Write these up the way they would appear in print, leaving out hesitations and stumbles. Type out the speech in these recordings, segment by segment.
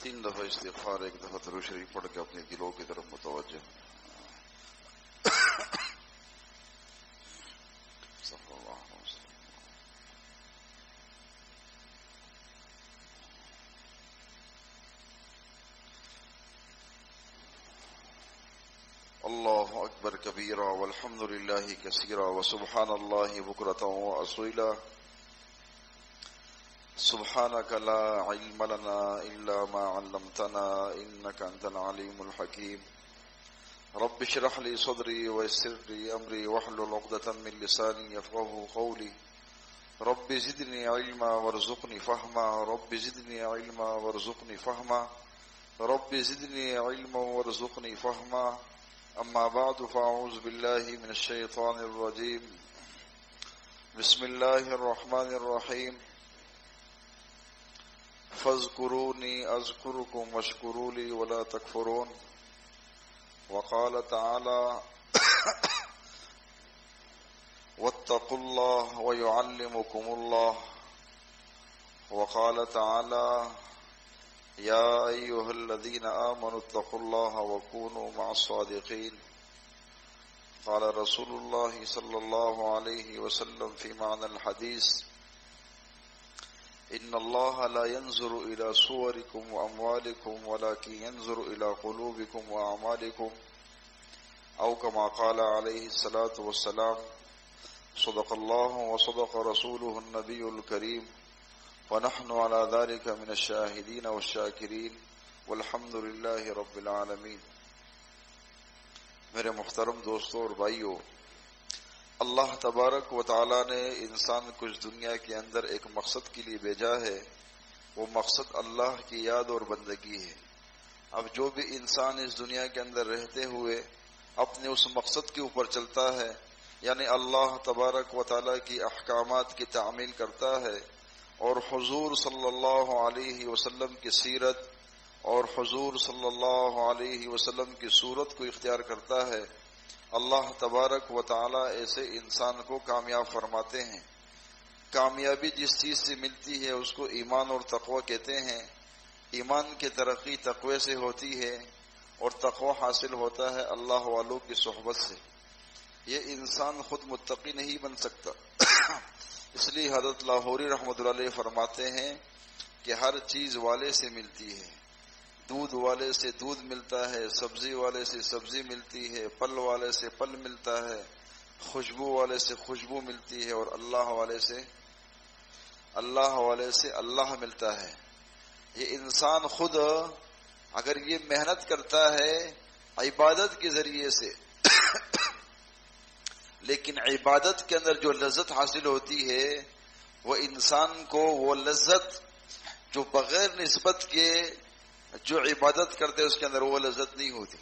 3 دفعہ استغفار، 1 دفعہ درود شریف پڑھ کے اپنے دلوں کی طرف متوجہ. صلی اللہ علیہ وسلم. اللہ اکبر کبیرا والحمد للہ کثیرا وسبحان اللہ بکرۃ واصیلا. سبحانك لا علم لنا إلا ما علمتنا إنك أنت العليم الحكيم. رب اشرح لي صدري ويسر لي أمري واحلل عقدة من لساني يفقهوا قولي. رب زدني علما وارزقني فهما. رب زدني علما وارزقني فهما. رب زدني علما وارزقني فهما. أما بعد فأعوذ بالله من الشيطان الرجيم. بسم الله الرحمن الرحيم. فاذكروني أذكركم واشكروا لي ولا تكفرون. وقال تعالى واتقوا الله ويعلمكم الله. وقال تعالى يا أيها الذين آمنوا اتقوا الله وكونوا مع الصادقين. قال رسول الله صلى الله عليه وسلم في معنى الحديث إن الله لا ينظر إلى صوركم وأموالكم ولكن ينظر إلى قلوبكم وأعمالكم أو كما قال عليه الصلاة والسلام. صدق الله وصدق رسوله النبي الكريم ونحن على ذلك من الشاهدين والشاكرين والحمد لله رب العالمين. میرے محترم دوستوں اور بھائیوں، اللہ تبارک و تعالی نے انسان کو اس دنیا کے اندر ایک مقصد کے لیے بھیجا ہے. وہ مقصد اللہ کی یاد اور بندگی ہے. اب جو بھی انسان اس دنیا کے اندر رہتے ہوئے اپنے اس مقصد کے اوپر چلتا ہے، یعنی اللہ تبارک و تعالی کی احکامات کی تعمیل کرتا ہے اور حضور صلی اللہ علیہ وسلم کی سیرت اور حضور صلی اللہ علیہ وسلم کی صورت کو اختیار کرتا ہے، اللہ تبارک و تعالی ایسے انسان کو کامیاب فرماتے ہیں. کامیابی جس چیز سے ملتی ہے اس کو ایمان اور تقوی کہتے ہیں. ایمان کی ترقی تقوی سے ہوتی ہے اور تقوی حاصل ہوتا ہے اللہ والوں کی صحبت سے. یہ انسان خود متقی نہیں بن سکتا. اس لیے حضرت لاہوری رحمۃ اللہ علیہ فرماتے ہیں کہ ہر چیز والے سے ملتی ہے. دودھ والے سے دودھ ملتا ہے، سبزی والے سے سبزی ملتی ہے، پھل والے سے پھل ملتا ہے، خوشبو والے سے خوشبو ملتی ہے، اور اللہ والے سے اللہ ملتا ہے. یہ انسان خود اگر یہ محنت کرتا ہے عبادت کے ذریعے سے، لیکن عبادت کے اندر جو لذت حاصل ہوتی ہے وہ انسان کو وہ لذت جو بغیر نسبت کے جو عبادت کرتے اس کے اندر وہ لذت نہیں ہوتی.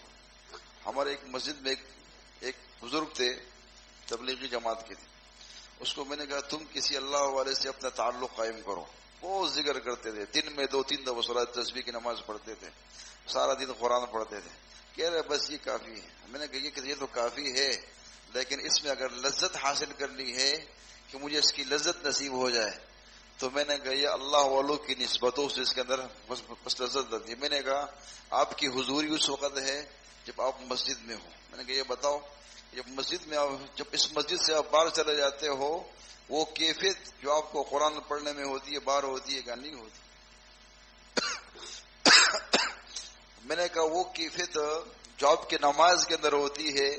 ہمارے ایک مسجد میں ایک بزرگ تھے، تبلیغی جماعت کے تھے. اس کو میں نے کہا تم کسی اللہ والے سے اپنا تعلق قائم کرو. بہت ذکر کرتے تھے، دن میں 2-3 دفعہ صلاۃ تسبیح کی نماز پڑھتے تھے، سارا دن قرآن پڑھتے تھے. کہہ رہے بس یہ کافی ہے. میں نے کہا یہ تو کافی ہے، لیکن اس میں اگر لذت حاصل کرنی ہے کہ مجھے اس کی لذت نصیب ہو جائے تو میں نے کہا یہ اللہ والوں کی نسبتوں سے اس کے اندر بس لذت رہتی ہے. میں نے کہا آپ کی حضوری اس وقت ہے جب آپ مسجد میں ہو. میں نے کہا یہ بتاؤ جب مسجد میں جب اس مسجد سے آپ باہر چلے جاتے ہو وہ کیفیت جو آپ کو قرآن پڑھنے میں ہوتی ہے باہر ہوتی ہے کہ نہیں ہوتی؟ میں نے کہا وہ کیفیت جو آپ کی نماز کے اندر ہوتی ہے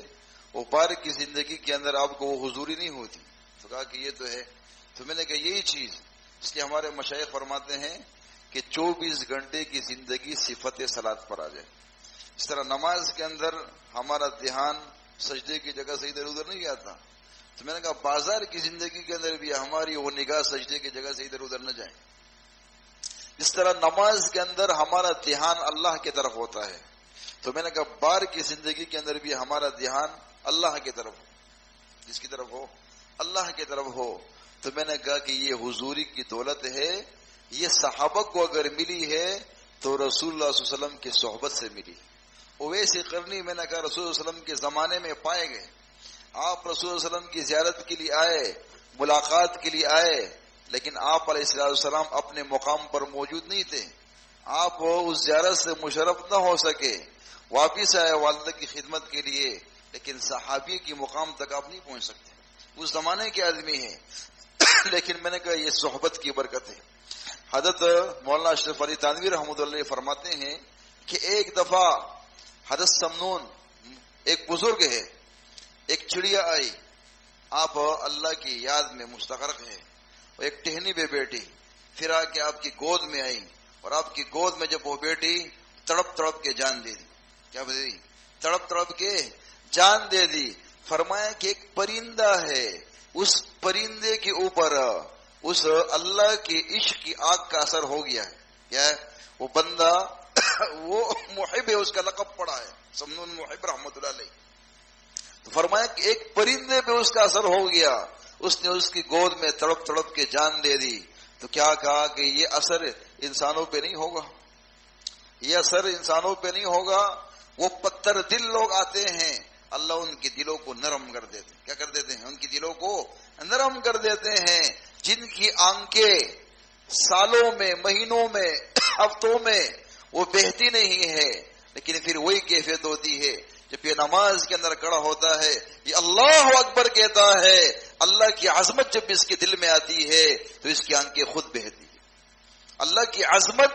وہ باہر کی زندگی کے اندر آپ کو وہ حضوری نہیں ہوتی. تو کہا کہ یہ تو ہے. تو میں نے کہا یہی چیز اس لیے ہمارے مشائخ فرماتے ہیں کہ 24 گھنٹے کی زندگی صفت صلاۃ پر آ جائے. اس طرح نماز کے اندر ہمارا دھیان سجدے کی جگہ سے ادھر ادھر نہیں جاتا. تو میں نے کہا بازار کی زندگی کے اندر بھی ہماری وہ نگاہ سجدے کی جگہ سے ادھر ادھر نہ جائے. اس طرح نماز کے اندر ہمارا دھیان اللہ کی طرف ہوتا ہے. تو میں نے کہا باہر کی زندگی کے اندر بھی ہمارا دھیان اللہ کی طرف ہو. جس کی طرف ہو؟ اللہ کی طرف ہو. تو میں نے کہا کہ یہ حضوری کی دولت ہے. یہ صحابہ کو اگر ملی ہے تو رسول اللہ صلی اللہ علیہ وسلم کی صحبت سے ملی. اویس قرنی میں نے کہا رسول اللہ علیہ وسلم کے زمانے میں پائے گئے. آپ رسول اللہ علیہ وسلم کی زیارت کے لیے آئے، ملاقات کے لیے آئے، لیکن آپ علیہ السلام اپنے مقام پر موجود نہیں تھے. آپ اس زیارت سے مشرف نہ ہو سکے، واپس آئے والدہ کی خدمت کے لیے، لیکن صحابی کی مقام تک آپ نہیں پہنچ سکتے، اس زمانے کے آدمی ہیں لیکن میں نے کہا یہ صحبت کی برکت ہے۔ حضرت مولانا اشرف علی تھانوی رحمۃ اللہ فرماتے ہیں کہ ایک دفعہ حضرت سمنون ایک بزرگ ہے، ایک چڑیا آئی، آپ اللہ کی یاد میں مستغرق ہے، اور ایک ٹہنی پہ بیٹھی، پھر آ کے آپ کی گود میں آئی، اور آپ کی گود میں جب وہ بیٹی تڑپ تڑپ کے جان دے دی۔ کیا بتائی؟ تڑپ تڑپ کے جان دے دی۔ فرمایا کہ ایک پرندہ ہے، اس پرندے کے اوپر اس اللہ کے عشق کی آگ کا اثر ہو گیا ہے۔ کیا ہے؟ وہ بندہ وہ محب ہے، اس کا لقب پڑا ہے سمنون محب رحمت اللہ علیہ۔ تو فرمایا کہ ایک پرندے پہ اس کا اثر ہو گیا، اس نے اس کی گود میں تڑپ تڑپ کے جان دے دی۔ تو کیا کہا کہ یہ اثر انسانوں پہ نہیں ہوگا، یہ اثر انسانوں پہ نہیں ہوگا، وہ پتھر دل لوگ آتے ہیں، اللہ ان کے دلوں کو نرم کر دیتے ہیں۔ کیا کر دیتے ہیں؟ ان کے دلوں کو نرم کر دیتے ہیں۔ جن کی آنکھیں سالوں میں، مہینوں میں، ہفتوں میں وہ بہتی نہیں ہے، لیکن پھر وہی کیفیت ہوتی ہے جب یہ نماز کے اندر کھڑا ہوتا ہے، یہ اللہ اکبر کہتا ہے، اللہ کی عظمت جب اس کے دل میں آتی ہے تو اس کی آنکھیں خود بہتی ہے۔ اللہ کی عظمت،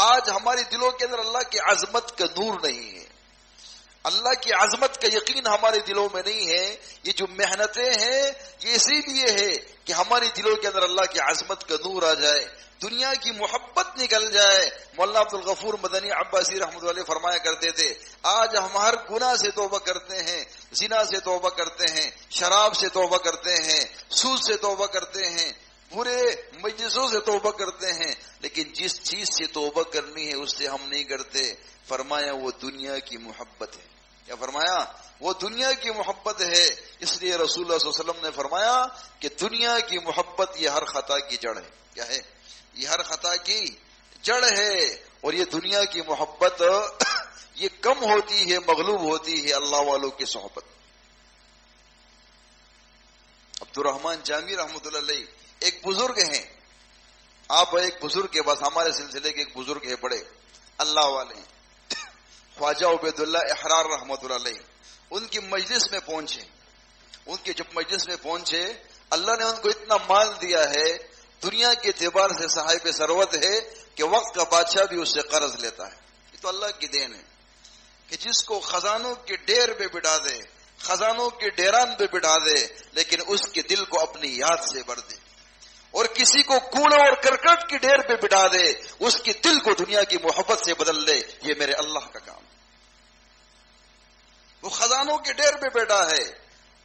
آج ہمارے دلوں کے اندر اللہ کی عظمت کا نور نہیں ہے، اللہ کی عظمت کا یقین ہمارے دلوں میں نہیں ہے۔ یہ جو محنتیں ہیں یہ اسی لیے ہے کہ ہمارے دلوں کے اندر اللہ کی عظمت کا نور آ جائے، دنیا کی محبت نکل جائے۔ مولانا عبد الغفور مدنی عباسی رحمۃ اللہ علیہ فرمایا کرتے تھے، آج ہم ہر گناہ سے توبہ کرتے ہیں، زنا سے توبہ کرتے ہیں، شراب سے توبہ کرتے ہیں، سود سے توبہ کرتے ہیں، برے مجلسوں سے توبہ کرتے ہیں، لیکن جس چیز سے توبہ کرنی ہے اس سے ہم نہیں کرتے۔ فرمایا وہ دنیا کی محبت ہے۔ کیا فرمایا؟ وہ دنیا کی محبت ہے۔ اس لیے رسول اللہ صلی اللہ علیہ وسلم نے فرمایا کہ دنیا کی محبت یہ ہر خطا کی جڑ ہے۔ کیا ہے؟ یہ ہر خطا کی جڑ ہے، اور یہ دنیا کی محبت یہ کم ہوتی ہے، مغلوب ہوتی ہے اللہ والوں کی صحبت۔ عبد الرحمن جامی رحمۃ اللہ علیہ ایک بزرگ ہیں، آپ ایک بزرگ کے پاس، ہمارے سلسلے کے ایک بزرگ ہے، بڑے اللہ والے، خواجہ عبید اللہ احرار رحمۃ اللہ علیہ، ان کی مجلس میں پہنچے۔ ان کی جب مجلس میں پہنچے، اللہ نے ان کو اتنا مال دیا ہے، دنیا کے اعتبار سے صاحب ثروت ہے کہ وقت کا بادشاہ بھی اس سے قرض لیتا ہے۔ یہ تو اللہ کی دین ہے کہ جس کو خزانوں کے ڈیر پہ بٹھا دے، خزانوں کے ڈیران پہ بٹھا دے، لیکن اس کے دل کو اپنی یاد سے بھر دے، اور کسی کو کوڑے اور کرکٹ کی ڈیر پہ بٹھا دے، اس کے دل کو دنیا کی محبت سے بدل دے۔ یہ میرے اللہ کا کام۔ وہ خزانوں کے ڈیر پہ بیٹھا ہے،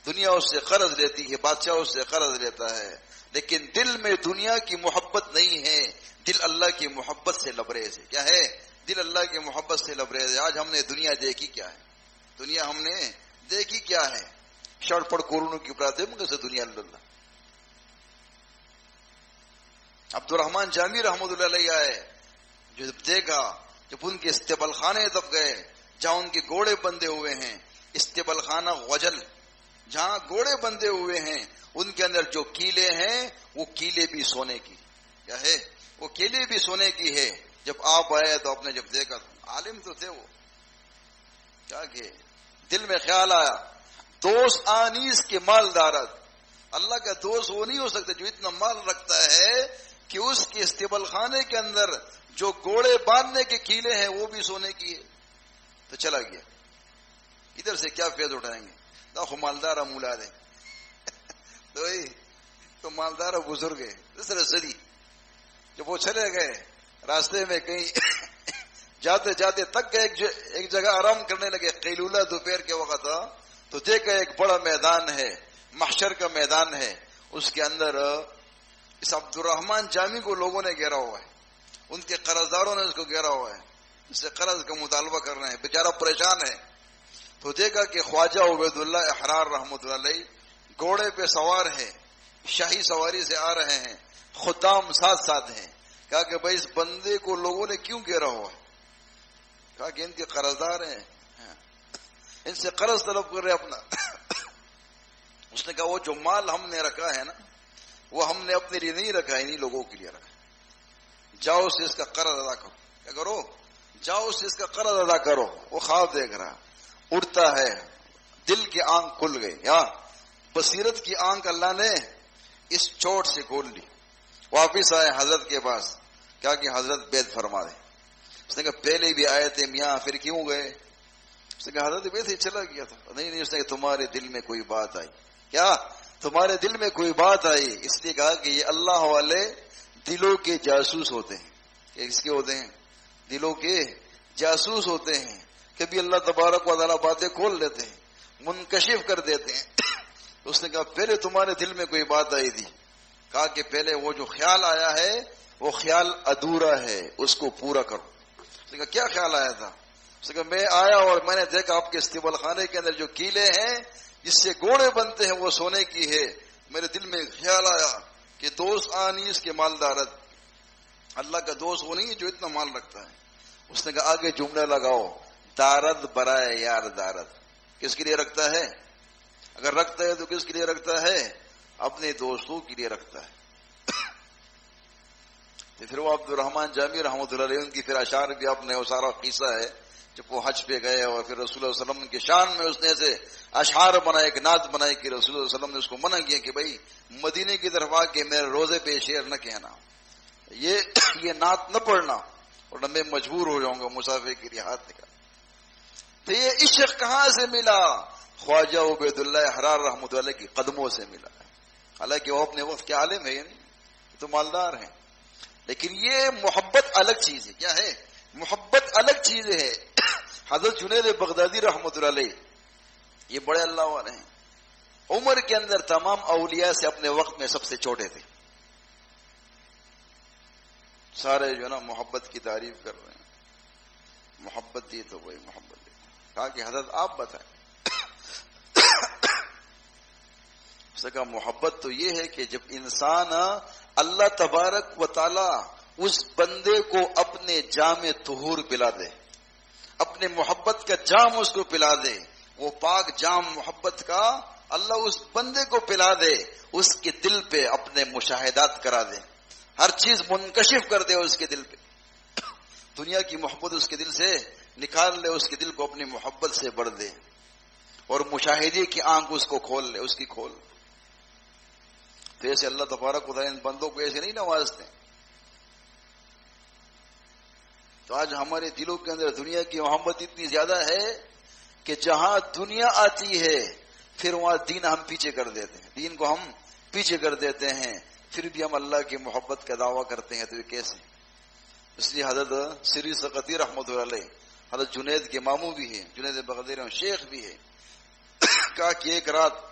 دنیا اس سے قرض لیتی ہے، بادشاہ اس سے قرض لیتا ہے، لیکن دل میں دنیا کی محبت نہیں ہے، دل اللہ کی محبت سے لبریز ہے۔ کیا ہے؟ دل اللہ کی محبت سے لبریز ہے۔ آج ہم نے دنیا دیکھی کیا ہے؟ دنیا ہم نے دیکھی کیا ہے؟ شرٹ پڑ کورونوں کی برادری میں کیسے دنیا اللہ۔ عبد الرحمن جامی رحمۃ اللہ علیہ آئے، جو دیکھا جب ان کے استقبال خانے تب گئے جہاں ان کے گھوڑے بندھے ہوئے ہیں، استقبال خانہ غجل، جہاں گھوڑے بندھے ہوئے ہیں، ان کے اندر جو کیلے ہیں وہ کیلے بھی سونے کی۔ کیا ہے؟ وہ کیلے بھی سونے کی ہے۔ جب آپ آئے تو آپ نے جب دیکھا، عالم تو تھے وہ، کیا کہ دل میں خیال آیا، دوست آنیس کے مالدارت، اللہ کا دوست وہ نہیں ہو سکتا جو اتنا مال رکھتا ہے کہ اس کے استقبال خانے کے اندر جو گھوڑے باندھنے کے کیلے ہیں وہ بھی سونے کی ہے۔ تو چلا گیا، ادھر سے کیا فیض اٹھائیں گے؟ تو مالدارہ مولا دے تو مالدارہ بزرگ ہے دوسرے صدی۔ جب وہ چلے گئے، راستے میں کہیں جاتے جاتے تک گئے، ایک جگہ آرام کرنے لگے، قیلولہ دوپہر کے وقت، تو دیکھا ایک بڑا میدان ہے، محشر کا میدان ہے، اس کے اندر اس عبد الرحمن جامی کو لوگوں نے گھیرا ہوا ہے، ان کے قرض داروں نے اس کو گھیرا ہوا ہے، اس سے قرض کا مطالبہ کر رہے ہیں، بیچارہ پریشان ہے۔ تو دیکھا کہ خواجہ عبید اللہ احرار رحمۃ اللہ علیہ گھوڑے پہ سوار ہیں، شاہی سواری سے آ رہے ہیں، خدام ساتھ ساتھ ہیں۔ کہا کہ بھائی اس بندے کو لوگوں نے کیوں گھیرا ہوا ہے؟ کہا کہ ان کے قرض دار ہیں، ان سے قرض طلب کر رہے اپنا۔ اس نے کہا وہ جو مال ہم نے رکھا ہے نا، وہ ہم نے اپنے لیے نہیں رکھا ہے، انہیں لوگوں کے لیے رکھا، جاؤ سے اس کا قرض ادا کرو۔ کیا کرو؟ جاؤ اس چیز کا قرض ادا کرو. وہ خواب دیکھ رہا، اٹھتا ہے، دل کی آنکھ کھل گئی، یا بصیرت کی آنکھ اللہ نے اس چوٹ سے کھول لی. واپس آئے حضرت کے پاس، کیا کہ حضرت بیت فرما دے. اس نے کہا پہلے بھی آئے تھے میاں، پھر کیوں گئے؟ اس نے کہا حضرت بیت ہی چلا گیا تھا. نہیں، اس نے کہا تمہارے دل میں کوئی بات آئی. کیا تمہارے دل میں کوئی بات آئی؟ اس لیے کہا کہ یہ اللہ والے دلوں کے جاسوس ہوتے ہیں. کس کے ہوتے ہیں؟ دلوں کے جاسوس ہوتے ہیں. کبھی اللہ تبارک و تعالیٰ باتیں کھول لیتے ہیں، منکشف کر دیتے ہیں. اس نے کہا پہلے تمہارے دل میں کوئی بات آئی تھی. کہا کہ پہلے وہ جو خیال آیا ہے وہ خیال ادھورا ہے، اس کو پورا کرو. اس نے کہا کیا خیال آیا تھا؟ اس نے کہا میں آیا اور میں نے دیکھا آپ کے استقبال خانے کے اندر جو کیلے ہیں جس سے گھوڑے بنتے ہیں وہ سونے کی ہے. میرے دل میں خیال آیا کہ دوست آنیس کے مالدارت، اللہ کا دوست وہ نہیں جو اتنا مال رکھتا ہے. اس نے کہا آگے جملہ لگاؤ، دارد برائے یار دارد. کس کے لیے رکھتا ہے؟ اگر رکھتا ہے تو کس کے لیے رکھتا ہے؟ اپنے دوستوں کے لیے رکھتا ہے. تو پھر وہ عبد الرحمن جامی رحمۃ اللہ علیہ ان کی پھر اشعار بھی آپ نے، وہ سارا قصہ ہے جب وہ حج پہ گئے اور پھر رسول اللہ علیہ وسلم کے شان میں اس نے ایسے اشعار بنائے، ایک نعت بنائی کہ رسول اللہ علیہ وسلم نے اس کو منع کیا کہ بھائی مدینے کی طرف آ کے میرے روزے پہ شعر نہ کہنا، یہ نعت نہ پڑھنا اور میں مجبور ہو جاؤں گا مسافر کے لیے ہاتھ نکال. تو یہ عشق کہاں سے ملا؟ خواجہ عبید اللہ حرار رحمۃ اللہ کی قدموں سے ملا. حالانکہ وہ اپنے وقت کے عالم ہے، یعنی تو مالدار ہیں، لیکن یہ محبت الگ چیز ہے. کیا ہے؟ محبت الگ چیز ہے. حضرت جنید بغدادی رحمۃ اللہ علیہ یہ بڑے اللہ والے ہیں. عمر کے اندر تمام اولیاء سے اپنے وقت میں سب سے چھوٹے تھے. سارے جو ہے نا محبت کی تعریف کر رہے ہیں، محبت دی تو وہی محبت دی. کہا کہ حضرت آپ بتائیں. اس نے کہا محبت تو یہ ہے کہ جب انسان اللہ تبارک و تعالی اس بندے کو اپنے جام طہور پلا دے، اپنے محبت کا جام اس کو پلا دے، وہ پاک جام محبت کا اللہ اس بندے کو پلا دے، اس کے دل پہ اپنے مشاہدات کرا دے، ہر چیز منکشف کر دے اس کے دل پہ. دنیا کی محبت اس کے دل سے نکال لے، اس کے دل کو اپنی محبت سے بڑھ دے، اور مشاہدے کی آنکھ اس کو کھول لے، اس کی کھول. تو ایسے اللہ تبارک و تعالیٰ ان بندوں کو ایسے نہیں نوازتے. تو آج ہمارے دلوں کے اندر دنیا کی محبت اتنی زیادہ ہے کہ جہاں دنیا آتی ہے پھر وہاں دین ہم پیچھے کر دیتے ہیں، دین کو ہم پیچھے کر دیتے ہیں، پھر بھی ہم اللہ کی محبت کا دعویٰ کرتے ہیں. تو یہ کیسے؟ اس لیے حضرت سری سقطی رحمۃ اللہ علیہ حضرت جنید کے ماموں بھی ہیں، جنید بغدادی شیخ بھی ہے. کہا کہ ایک رات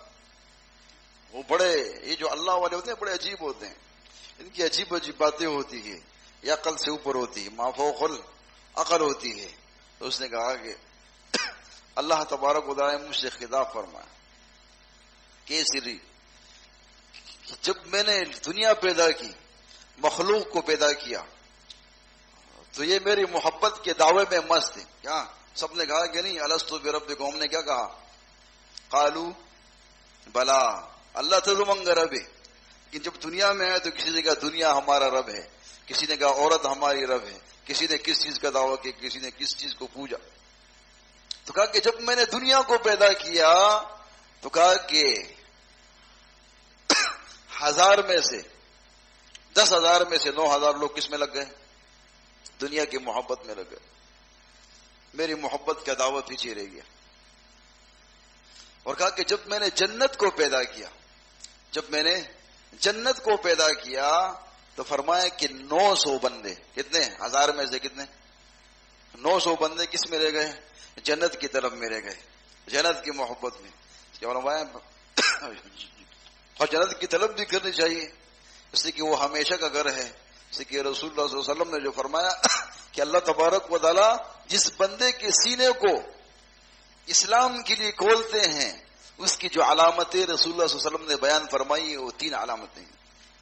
وہ بڑے، یہ جو اللہ والے ہوتے ہیں بڑے عجیب ہوتے ہیں، ان کی عجیب عجیب باتیں ہوتی ہے، یا عقل سے اوپر ہوتی ہے، ما فوق العقل ہوتی ہے. تو اس نے کہا کہ اللہ تبارک و تعالیٰ نے مجھ سے خطاب فرمایا کہ سری، جب میں نے دنیا پیدا کی، مخلوق کو پیدا کیا، تو یہ میری محبت کے دعوے میں مست ہے. کیا سب نے کہا کہ نہیں الستو بربکم؟ نے کیا کہا؟ قالو بلا اللہ تزمنگ رب ہے. لیکن جب دنیا میں آئے تو کسی نے کہا دنیا ہمارا رب ہے، کسی نے کہا عورت ہماری رب ہے، کسی نے کس چیز کا دعویٰ کیا، کسی نے کس چیز کو پوجا. تو کہا کہ جب میں نے دنیا کو پیدا کیا تو کہا کہ 1000 میں سے 10,000 میں سے 9,000 لوگ کس میں لگ گئے؟ دنیا کی محبت میں لگ گئے. میری محبت کا دعوت پیچھے رہ گیا. اور کہا کہ جب میں نے جنت کو پیدا کیا، جب میں نے جنت کو پیدا کیا تو فرمایا کہ 900 بندے، کتنے؟ 1000 میں سے کتنے؟ 900 بندے کس میں رہ گئے؟ جنت کی طرف میں رہ گئے، جنت کی محبت میں. اور جنت کی طلب بھی کرنی چاہیے، اس لیے کہ وہ ہمیشہ کا گھر ہے. اس لیے کہ رسول اللہ صلی اللہ علیہ وسلم نے جو فرمایا کہ اللہ تبارک و تعالی جس بندے کے سینے کو اسلام کے لیے کھولتے ہیں، اس کی جو علامتیں رسول اللہ صلی اللہ علیہ وسلم نے بیان فرمائی وہ 3 علامتیں.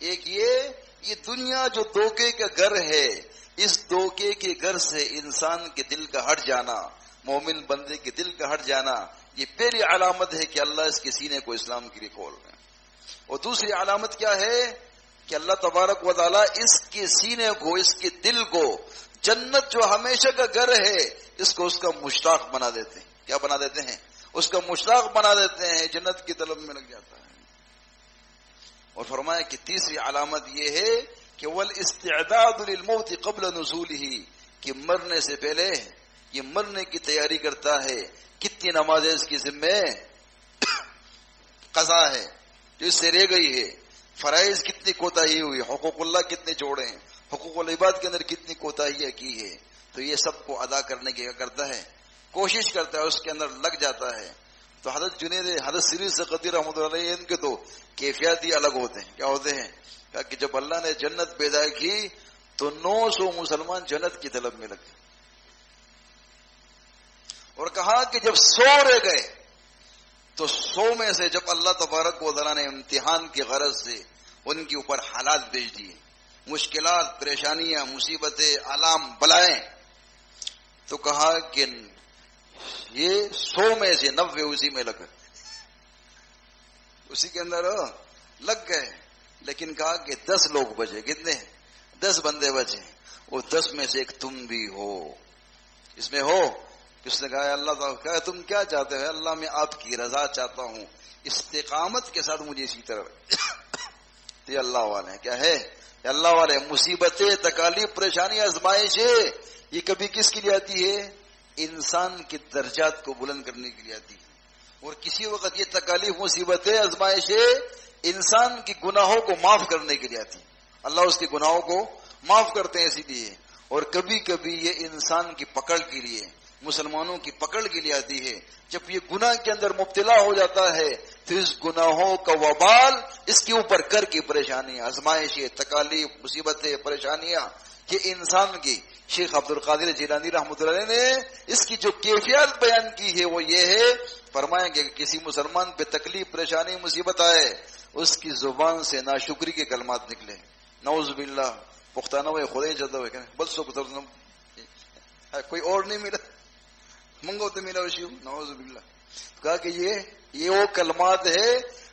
ایک یہ دنیا جو دھوکے کا گھر ہے، اس دھوکے کے گھر سے انسان کے دل کا ہٹ جانا، مومن بندے کے دل کا ہٹ جانا، یہ پہلی علامت ہے کہ اللہ اس کے سینے کو اسلام کے لیے کھول رہے ہیں. اور دوسری علامت کیا ہے کہ اللہ تبارک و تعالی اس کے سینے کو، اس کے دل کو جنت جو ہمیشہ کا گھر ہے اس کو اس کا مشتاق بنا دیتے ہیں. کیا بنا دیتے ہیں؟ اس کا مشتاق بنا دیتے ہیں، جنت کی طلب میں لگ جاتا ہے. اور فرمایا کہ تیسری علامت یہ ہے کہ والاستعداد للموت قبل نزوله، کہ مرنے سے پہلے یہ مرنے کی تیاری کرتا ہے. کتنی نمازیں اس کی ذمہ قضا ہے جو اس سے رہ گئی ہے، فرائض کتنی کوتاہی ہوئی، حقوق اللہ کتنے جوڑے ہیں، حقوق العباد کے اندر کتنی کوتاہیاں کی ہے، تو یہ سب کو ادا کرنے کی کیا کرتا ہے؟ کوشش کرتا ہے، اس کے اندر لگ جاتا ہے. تو حضرت جنید حضرت سری سقطی رحمۃ اللہ علیہ ان کے تو کیفیات ہی الگ ہوتے ہیں. کیا ہوتے ہیں؟ کہ جب اللہ نے جنت پیدا کی تو 900 مسلمان جنت کی طلب میں لگے، اور کہا کہ جب 100 رہ گئے تو 100 میں سے جب اللہ تبارک و تعالیٰ نے امتحان کی غرض سے ان کے اوپر حالات بھیج دیے، مشکلات، پریشانیاں، مصیبتیں، آلام، بلائیں، تو کہا کہ یہ 100 میں سے 90 اسی میں لگ گئے، اسی کے اندر لگ گئے. لیکن کہا کہ 10 لوگ بچے. کتنے؟ 10 بندے بچے. وہ 10 میں سے ایک تم بھی ہو. اس میں ہو؟ اس نے کہا اللہ تعالیٰ کہا تم کیا چاہتے ہو؟ اللہ میں آپ کی رضا چاہتا ہوں، استقامت کے ساتھ مجھے اسی طرح. تو یہ اللہ والے ہیں. کیا ہے؟ یہ اللہ والے. مصیبتیں، تکالیف، پریشانی، آزمائشیں یہ کبھی کس کے لیے آتی ہے؟ انسان کے درجات کو بلند کرنے کے لیے آتی ہے. اور کسی وقت یہ تکالیف، مصیبتیں، آزمائشیں انسان کی گناہوں کو معاف کرنے کے لیے آتی ہے. اللہ اس کے گناہوں کو معاف کرتے ہیں اسی لیے. اور کبھی کبھی یہ انسان کی پکڑ کے لیے، مسلمانوں کی پکڑ کے لیے آتی ہے. جب یہ گناہ کے اندر مبتلا ہو جاتا ہے تو اس گناہوں کا وبال اس کے اوپر کر کے پریشانیاں، آزمائشیں، تکالیف، مصیبتیں، پریشانیاں یہ انسان کی. شیخ عبد القادر جیلانی رحمۃ اللہ علیہ نے اس کی جو کیفیت بیان کی ہے وہ یہ ہے، فرمائیں گے کہ کسی مسلمان پہ تکلیف، پریشانی، مصیبت آئے، اس کی زبان سے ناشکری کے کلمات نکلے. نعوذ باللہ. پختانہ ہوئے خدا جدہ ہوئے بس سو کوئی اور نہیں ملا، منگو تو ملا وشیو. نعوذ باللہ. کہا کہ یہ وہ کلمات ہے،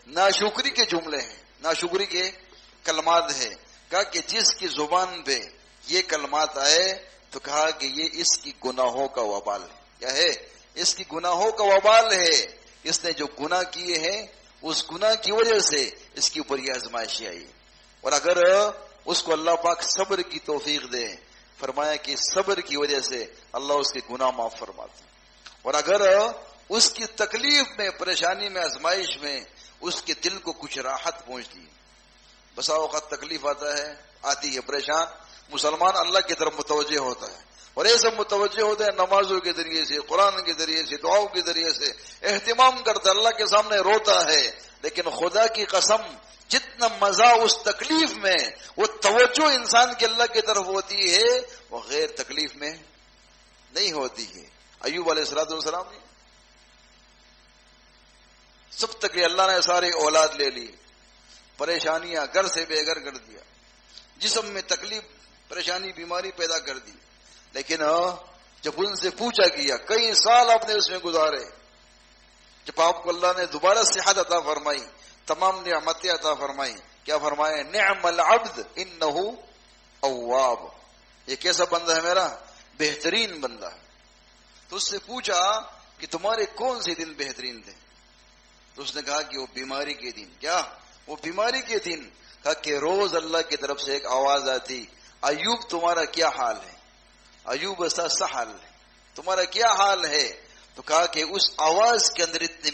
ناشکری کے جملے ہیں، ناشکری کے کلمات ہے. کہا کہ جس کی زبان پہ یہ کلمات آئے تو کہا کہ یہ اس کی گناہوں کا وبال ہے. کیا ہے؟ اس کی گناہوں کا وبال ہے. اس نے جو گناہ کیے ہیں اس گناہ کی وجہ سے اس کے اوپر یہ آزمائشیں آئی. اور اگر اس کو اللہ پاک صبر کی توفیق دے، فرمایا کہ صبر کی وجہ سے اللہ اس کے گناہ معاف فرماتے. اور اگر اس کی تکلیف میں، پریشانی میں، آزمائش میں اس کے دل کو کچھ راحت پہنچتی. بسا اوقات تکلیف آتی ہے، پریشان مسلمان اللہ کی طرف متوجہ ہوتا ہے، اور یہ سب متوجہ ہوتے ہیں نمازوں کے ذریعے سے، قرآن کے ذریعے سے، دعاؤں کے ذریعے سے اہتمام کرتا ہے، اللہ کے سامنے روتا ہے. لیکن خدا کی قسم جتنا مزہ اس تکلیف میں، وہ توجہ انسان کی اللہ کی طرف ہوتی ہے، وہ غیر تکلیف میں نہیں ہوتی ہے. ایوب علیہ السلام نے سب تک اللہ نے ساری اولاد لے لی، پریشانیاں، گھر سے بے گھر کر دیا، جسم میں تکلیف، پریشانی، بیماری پیدا کر دی. لیکن جب ان سے پوچھا گیا، کئی سال آپ نے اس میں گزارے، جب آپ کو اللہ نے دوبارہ صحت عطا فرمائی، تمام نعمتیں عطا فرمائی، کیا فرمائے؟ نعم العبد انہ اواب. یہ کیسا بندہ ہے میرا؟ بہترین بندہ. تو اس سے پوچھا کہ تمہارے کون سے دن بہترین تھے؟ تو اس نے کہا کہ وہ بیماری کے دن. کیا؟ وہ بیماری کے دن. کہا کہ روز اللہ کی طرف سے ایک آواز آتی، ایوب تمہارا کیا حال ہے؟ ایوب ایسا حال ہے، تمہارا کیا حال ہے؟ تو کہا کہ اس آواز کے اندر اتنی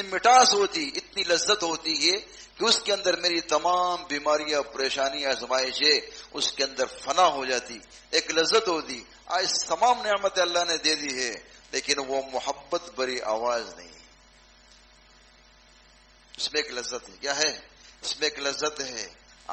مٹاس ہوتی، اتنی لذت ہوتی ہے کہ اس کے اندر میری تمام بیماریاں، پریشانیاں، آزمائشیں اس کے اندر فنا ہو جاتی. ایک لذت ہوتی. آج تمام نعمتیں اللہ نے دے دی ہے لیکن وہ محبت بری آواز نہیں. اس میں ایک لذت ہے. کیا ہے؟ اس میں ایک لذت ہے.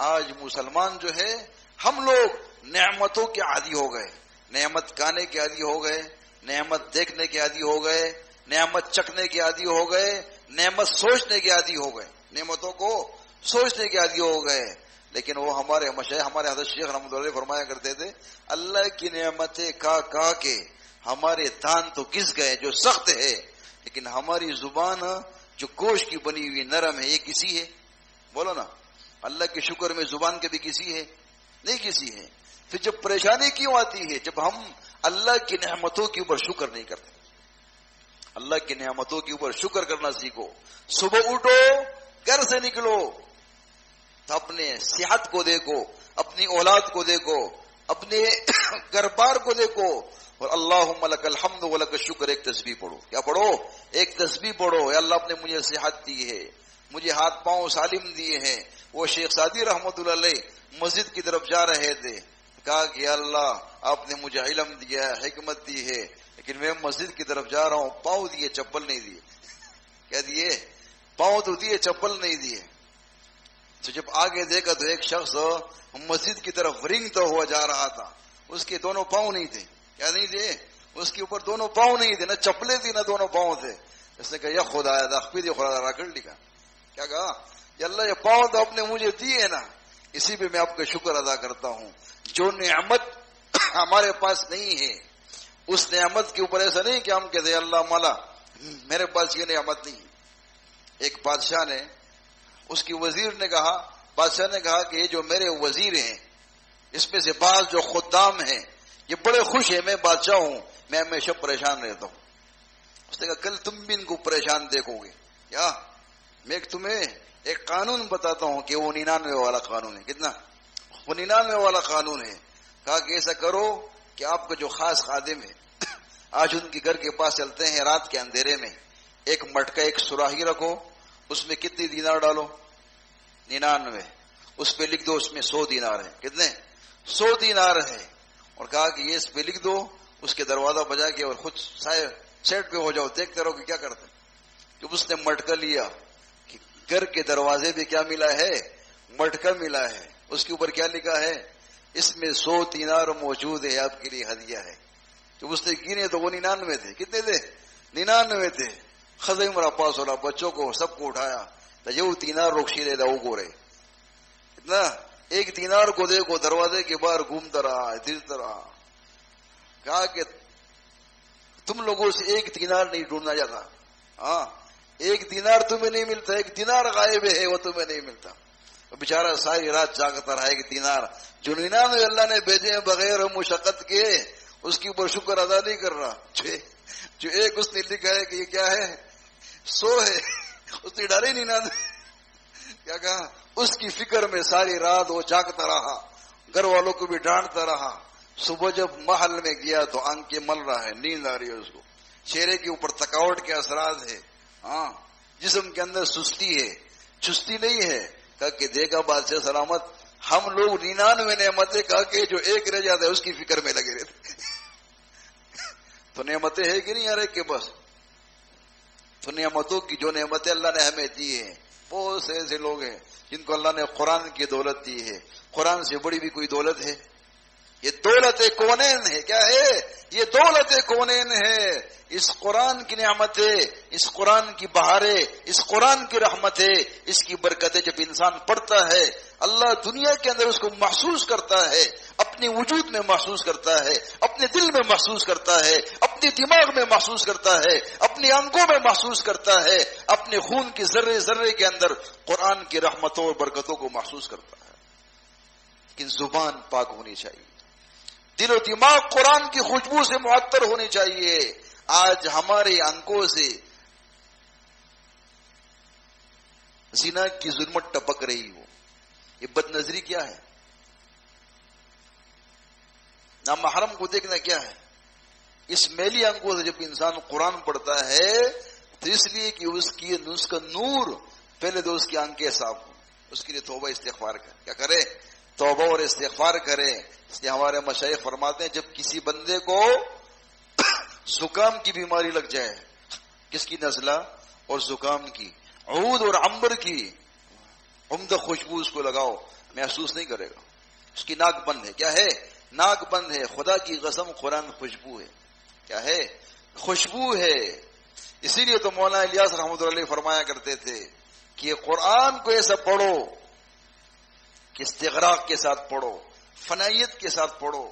آج مسلمان جو ہے، ہم لوگ نعمتوں کے عادی ہو گئے، نعمت کھانے کے عادی ہو گئے، نعمت دیکھنے کے عادی ہو گئے، نعمت چکھنے کے عادی ہو گئے، نعمت سوچنے کے عادی ہو گئے، نعمتوں کو سوچنے کے عادی ہو گئے. لیکن وہ ہمارے حضرت شیخ رحمۃ اللہ فرمایا کرتے تھے، اللہ کی نعمتیں کہا کے ہمارے دان تو گھس گئے جو سخت ہے، لیکن ہماری زبان جو گوشت کی بنی ہوئی نرم ہے، یہ کسی ہے؟ بولو نا. اللہ کے شکر میں زبان کبھی کسی ہے؟ نہیں کسی ہے. پھر جب پریشانی کیوں آتی ہے؟ جب ہم اللہ کی نعمتوں کے اوپر شکر نہیں کرتے. اللہ کی نعمتوں کے اوپر شکر کرنا سیکھو. صبح اٹھو، گھر سے نکلو تو اپنے صحت کو دیکھو، اپنی اولاد کو دیکھو، اپنے گھر بار کو دیکھو، اور اللہم لک الحمد ولک الشکر ایک تسبیح پڑھو. کیا پڑھو؟ ایک تسبیح پڑھو. اے اللہ، آپ نے مجھے صحت دی ہے، مجھے ہاتھ پاؤں سالم دیے ہیں. وہ شیخ سعدی رحمۃ اللہ علیہ مسجد کی طرف جا رہے تھے، کہا کہ اللہ آپ نے مجھے علم دیا ہے، حکمت دی ہے، لیکن میں مسجد کی طرف جا رہا ہوں، پاؤں دیے چپل نہیں دیے. کیا دیے؟ پاؤں تو دیے، چپل نہیں دیے. تو جب آگے دیکھا تو ایک شخص مسجد کی طرف رینگتا ہوا جا رہا تھا، اس کے دونوں پاؤں نہیں تھے. کیا نہیں تھے؟ اس کے اوپر دونوں پاؤں نہیں تھے، نہ چپلیں تھی نہ دونوں پاؤں تھے. اس نے کہا یا خدا خود خدا راکڑ لکھا. کیا کہا؟ کہ اللہ یہ پاؤں تو آپ نے مجھے دیے نا، اسی پہ میں آپ کا شکر ادا کرتا ہوں. جو نعمت ہمارے پاس نہیں ہے اس نعمت کے اوپر ایسا نہیں کہ ہم کہتے ہیں اللہ مولا میرے پاس یہ نعمت نہیں. ایک بادشاہ نے، اس کی وزیر نے کہا، بادشاہ نے کہا کہ یہ جو میرے وزیر ہیں اس میں سے بعض جو خدام ہیں یہ بڑے خوش ہیں، میں بادشاہ ہوں، میں ہمیشہ پریشان رہتا ہوں. اس نے کہا کل تم بھی ان کو پریشان دیکھو گے. کیا؟ میں تمہیں ایک قانون بتاتا ہوں کہ وہ 99 والا قانون ہے. کتنا؟ وہ 99 والا قانون ہے. کہا کہ ایسا کرو کہ آپ کا جو خاص خادم ہے آج ان کے گھر کے پاس چلتے ہیں رات کے اندھیرے میں، ایک مٹکا ایک سراہی رکھو، اس میں کتنی دینار ڈالو؟ 99. اس پہ لکھ دو اس میں 100 دینار ہے. کتنے؟ 100 دینار ہے. اور کہا کہ یہ اس پہ لکھ دو، اس کے دروازہ بجا کے اور خود سیٹ پہ ہو جاؤ، دیکھتے رہو کہ کیا کرتے. جب اس نے مٹکا لیا کہ گھر کے دروازے پہ کیا ملا ہے؟ مٹکا ملا ہے. اس کے اوپر کیا لکھا ہے؟ اس میں 100 دینار موجود ہے، آپ کے لیے ہدیہ ہے. جب اس نے گینے تو وہ 99 تھے. کتنے تھے؟ 99 تھے. خزم را پاس ہو رہا، بچوں کو سب کو اٹھایا تو یہ دینار روکشی دے دو گورے. اتنا ایک دینار کو دیکھو دروازے کے باہر گھومتا رہا، پھرتا رہا. کہا کہ تم لوگوں سے ایک دینار نہیں ڈھونڈنا جاتا. ہاں، ایک دینار تمہیں نہیں ملتا، ایک دینار غائب ہے وہ تمہیں نہیں ملتا. بیچارہ ساری رات جاگتا رہا. ایک دینار جو 99 اللہ نے بھیجے ہیں بغیر مشقت کے، اس کے اوپر شکر ادا نہیں کر رہا. جو ایک اس نے لکھا ہے کہ یہ کیا ہے؟ 100 ہے، اس نے ڈالے 99. کیا کہا؟ اس کی فکر میں ساری رات وہ جاگتا رہا، گھر والوں کو بھی ڈانٹتا رہا. صبح جب محل میں گیا تو آنکھیں مل رہا ہے، نیند آ رہی ہے اس کو، چہرے کے اوپر تھکاوٹ کے اثرات ہے. ہاں، جسم کے اندر سستی ہے، چستی نہیں ہے. کہا کہ دیکھا بادشاہ سلامت، ہم لوگ 99 نعمتیں کہا کہ جو ایک رہ جاتا ہے اس کی فکر میں لگے رہتے. تو نعمتیں ہے کہ نہیں یار ایک کے پاس؟ تو نعمتوں کی جو نعمتیں اللہ نے ہمیں دی ہیں، بہت سے ایسے لوگ ہیں جن کو اللہ نے قرآن کی دولت دی ہے. قرآن سے بڑی بھی کوئی دولت ہے؟ یہ دولت کونین ہے. کیا ہے؟ یہ دولت کونین ہے. اس قرآن کی نعمتیں، اس قرآن کی بہاریں، اس قرآن کی رحمتیں، اس کی برکتیں جب انسان پڑھتا ہے اللہ دنیا کے اندر اس کو محسوس کرتا ہے، اپنے وجود میں محسوس کرتا ہے، اپنے دل میں محسوس کرتا ہے، اپنے دماغ میں محسوس کرتا ہے، اپنی آنکھوں میں محسوس کرتا ہے، اپنے خون کے ذرے ذرے کے اندر قرآن کی رحمتوں اور برکتوں کو محسوس کرتا ہے. لیکن زبان پاک ہونی چاہیے، دل و دماغ قرآن کی خوشبو سے معطر ہونی چاہیے. آج ہماری آنکھوں سے زنا کی ظلمت ٹپک رہی ہو، یہ بد نظری کیا ہے؟ نامحرم کو دیکھنا کیا ہے؟ اس میلی آنکھوں سے جب انسان قرآن پڑھتا ہے تو اس لیے کہ اس کا نور پہلے تو اس کی آنکھیں صاف ہوں، اس کے لیے توبہ استغفار کرے. کیا کرے؟ توبہ اور استغفار کرے. اس لیے ہمارے مشائخ فرماتے ہیں جب کسی بندے کو زکام کی بیماری لگ جائے، کس کی؟ نزلہ اور زکام کی، عود اور عنبر کی عمدہ خوشبو اس کو لگاؤ، محسوس نہیں کرے گا. اس کی ناک بند ہے. کیا ہے؟ ناک بند ہے. خدا کی قسم قرآن خوشبو ہے. کیا ہے؟ خوشبو ہے. اسی لیے تو مولانا الیاس رحمۃ اللہ علیہ فرمایا کرتے تھے کہ یہ قرآن کو ایسا پڑھو کہ استغراق کے ساتھ پڑھو، فنائیت کے ساتھ پڑھو،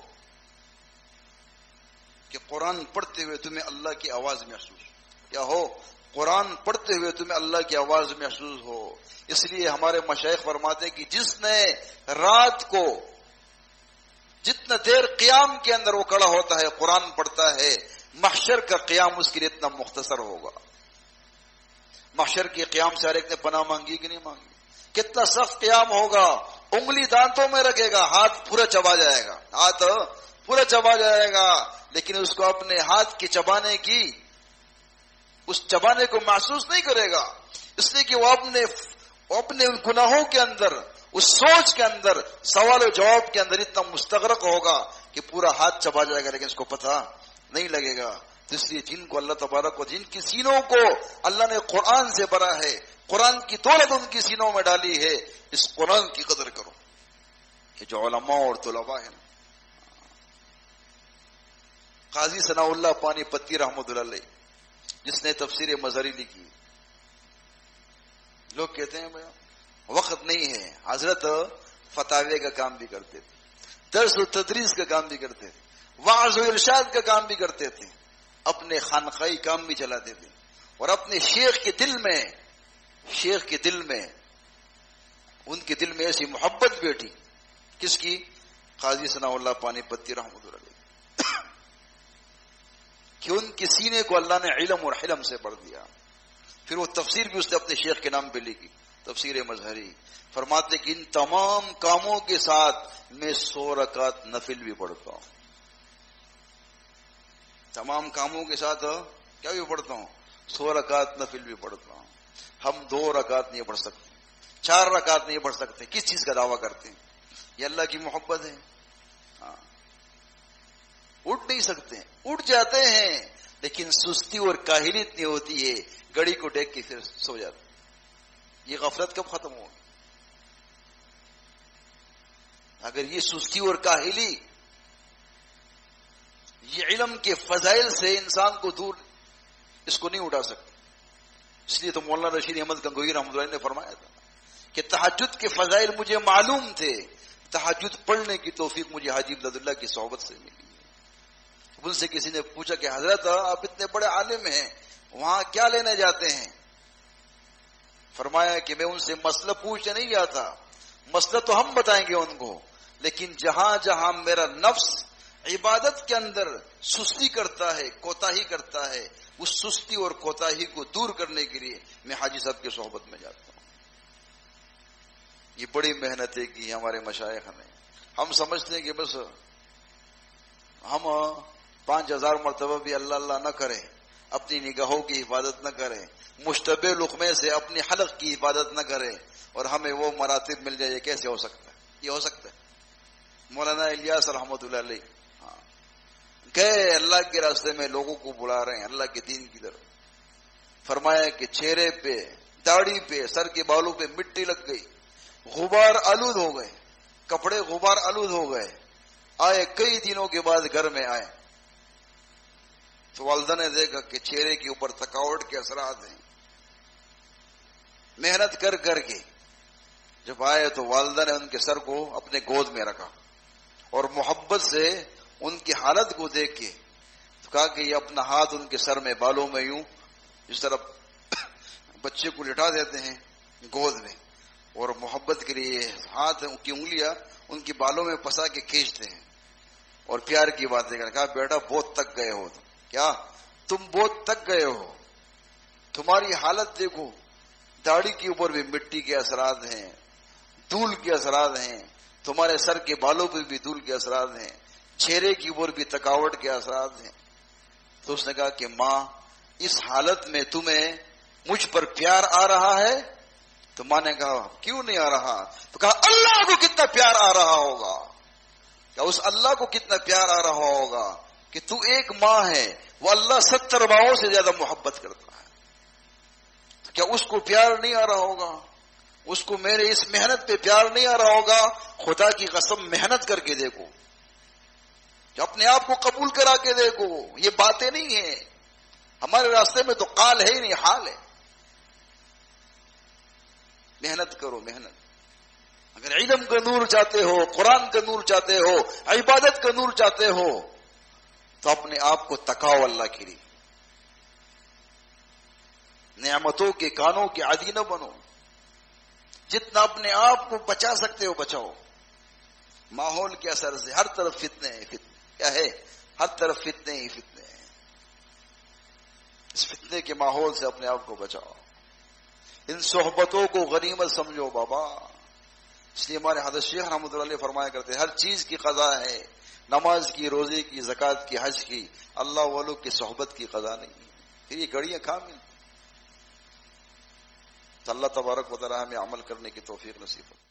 کہ قرآن پڑھتے ہوئے تمہیں اللہ کی آواز محسوس کیا ہو، قرآن پڑھتے ہوئے تمہیں اللہ کی آواز محسوس ہو. اس لیے ہمارے مشائخ فرماتے کہ جس نے رات کو جتنا دیر قیام کے اندر وہ کھڑا ہوتا ہے قرآن پڑھتا ہے، محشر کا قیام اس کے لیے اتنا مختصر ہوگا۔ محشر کے قیام سے ہر ایک نے پناہ مانگی کہ نہیں مانگی؟ کتنا سخت قیام ہوگا، انگلی دانتوں میں رکھے گا، ہاتھ پورا چبا جائے گا، ہاتھ پورا چبا جائے گا، لیکن اس کو اپنے ہاتھ کے چبانے کی، اس چبانے کو محسوس نہیں کرے گا، اس لیے کہ وہ اپنے گناہوں کے اندر، اس سوچ کے اندر، سوال و جواب کے اندر اتنا مستغرق ہوگا کہ پورا ہاتھ چبا جائے گا، لیکن اس کو پتہ نہیں لگے گا۔ تو اس لیے جن کو اللہ تبارک و جن کی سینوں کو اللہ نے قرآن سے بھرا ہے، قرآن کی دولت ان کی سینوں میں ڈالی ہے، اس قرآن کی قدر کرو کہ جو علماء اور طلباء ہیں۔ قاضی ثناء اللہ پانی پتی رحمۃ اللہ علیہ، جس نے تفسیر مظہری لکھی، لوگ کہتے ہیں بھائی وقت نہیں ہے، حضرت فتاوے کا کام بھی کرتے تھے، درس و تدریس کا کام بھی کرتے تھے، وعظ و ارشاد کا کام بھی کرتے تھے، اپنے خانقاہی کام بھی چلاتے تھے، اور اپنے شیخ کے دل میں ان کے دل میں ایسی محبت بیٹھی، کس کی؟ قاضی ثناء اللہ پانی پتی رحمۃ اللہ علیہ، کہ ان کے سینے کو اللہ نے علم اور حلم سے بھر دیا۔ پھر وہ تفسیر بھی اس نے اپنے شیخ کے نام پہ لکھی، تفسیر مظہری۔ فرماتے کہ ان تمام کاموں کے ساتھ میں 100 رکعت نفل بھی پڑھتا ہوں، تمام کاموں کے ساتھ کیا بھی پڑھتا ہوں، 100 رکعت نفل بھی پڑھتا ہوں۔ ہم 2 رکعت نہیں پڑھ سکتے، 4 رکعت نہیں پڑھ سکتے، کس چیز کا دعویٰ کرتے ہیں؟ یہ اللہ کی محبت ہے۔ اٹھ نہیں سکتے، اٹھ جاتے ہیں، لیکن سستی اور کاہلی اتنی ہوتی ہے، گھڑی کو دیکھ کے پھر سو جاتے۔ یہ غفلت کب ختم ہوگی؟ اگر یہ سستی اور کاہلی یہ علم کے فضائل سے انسان کو دور، اس کو نہیں اٹھا سکتے۔ اس لیے تو مولانا رشید احمد گنگوہی رحمۃ اللہ نے فرمایا تھا کہ تہجد کے فضائل مجھے معلوم تھے، تہجد پڑھنے کی توفیق مجھے حاجی امداد اللہ کی صحبت سے ملی۔ ان سے کسی نے پوچھا کہ حضرت آپ اتنے بڑے عالم ہیں، وہاں کیا لینے جاتے ہیں؟ فرمایا کہ میں ان سے مسئلہ پوچھنے نہیں جاتا، مسئلہ تو ہم بتائیں گے ان کو، لیکن جہاں جہاں میرا نفس عبادت کے اندر سستی کرتا ہے، کوتاہی کرتا ہے، اس سستی اور کوتاہی کو دور کرنے کے لیے میں حاجی صاحب کی صحبت میں جاتا ہوں۔ یہ بڑی محنتیں کی ہمارے مشائخ نے۔ ہم سمجھتے ہیں کہ بس ہم 5000 مرتبہ بھی اللہ اللہ نہ کریں، اپنی نگاہوں کی حفاظت نہ کریں، مشتبہ لقمے سے اپنی حلق کی حفاظت نہ کریں، اور ہمیں وہ مراتب مل جائے۔ یہ کیسے ہو سکتا ہے؟ یہ ہو سکتا ہے؟ مولانا الیاس رحمۃ اللہ علیہ گئے اللہ کے راستے میں، لوگوں کو بلا رہے ہیں اللہ کے دین کی طرف۔ فرمایا کہ چہرے پہ، داڑھی پہ، سر کے بالوں پہ مٹی لگ گئی، غبار آلود ہو گئے، کپڑے غبار آلود ہو گئے۔ آئے کئی دنوں کے بعد گھر میں آئے تو والدہ نے دیکھا کہ چہرے کے اوپر تھکاوٹ کے اثرات ہیں، محنت کر کر کے جب آئے تو والدہ نے ان کے سر کو اپنے گود میں رکھا اور محبت سے ان کی حالت کو دیکھ کے تو کہا کہ یہ اپنا ہاتھ ان کے سر میں، بالوں میں، یوں جس طرح بچے کو لٹا دیتے ہیں گود میں، اور محبت کے لیے ہاتھ کی انگلیاں ان کی بالوں میں پھنسا کے کھینچتے ہیں اور پیار کی باتیں کریں۔ کہا بیٹا بہت تک گئے ہو تم، کیا تم بہت تک گئے ہو، تمہاری حالت دیکھو، داڑھی کے اوپر بھی مٹی کے اثرات ہیں، دھول کے اثرات ہیں، تمہارے سر کے بالوں پہ بھی دھول کے اثرات ہیں، چہرے کی اوپر بھی تھکاوٹ کے اثرات ہیں۔ تو اس نے کہا کہ ماں اس حالت میں تمہیں مجھ پر پیار آ رہا ہے؟ تو ماں نے کہا کیوں نہیں آ رہا؟ تو کہا اللہ کو کتنا پیار آ رہا ہوگا، کیا اس اللہ کو کتنا پیار آ رہا ہوگا کہ تو ایک ماں ہے، وہ اللہ 70 ماؤں سے زیادہ محبت کرتا ہے، تو کیا اس کو پیار نہیں آ رہا ہوگا؟ اس کو میرے اس محنت پہ پیار نہیں آ رہا ہوگا؟ خدا کی قسم محنت کر کے دیکھو، جو اپنے آپ کو قبول کرا کے دیکھو، یہ باتیں نہیں ہیں ہمارے راستے میں، تو قال ہے ہی نہیں، حال ہے۔ محنت کرو، محنت۔ اگر علم کا نور چاہتے ہو، قرآن کا نور چاہتے ہو، عبادت کا نور چاہتے ہو، تو اپنے آپ کو تکاؤ اللہ کے لیے، نعمتوں کے کانوں کے عادی نہ بنو، جتنا اپنے آپ کو بچا سکتے ہو بچاؤ، ماحول کے اثر سے ہر طرف فتنے ہیں، فتنے کیا ہے؟ ہر طرف فتنے ہی فتنے ہیں۔ اس فتنے کے ماحول سے اپنے آپ کو بچاؤ، ان صحبتوں کو غنیمت سمجھو بابا۔ اس لیے ہمارے حضرت شیخ رحمۃ اللہ علیہ فرمایا کرتے ہر چیز کی قضا ہے، نماز کی، روزے کی، زکوٰۃ کی، حج کی، اللہ والوں کی صحبت کی قضا نہیں ہے۔ پھر یہ گھڑیاں کامل۔ تو اللہ تبارک و تعالی ہمیں عمل کرنے کی توفیق نصیب ہو۔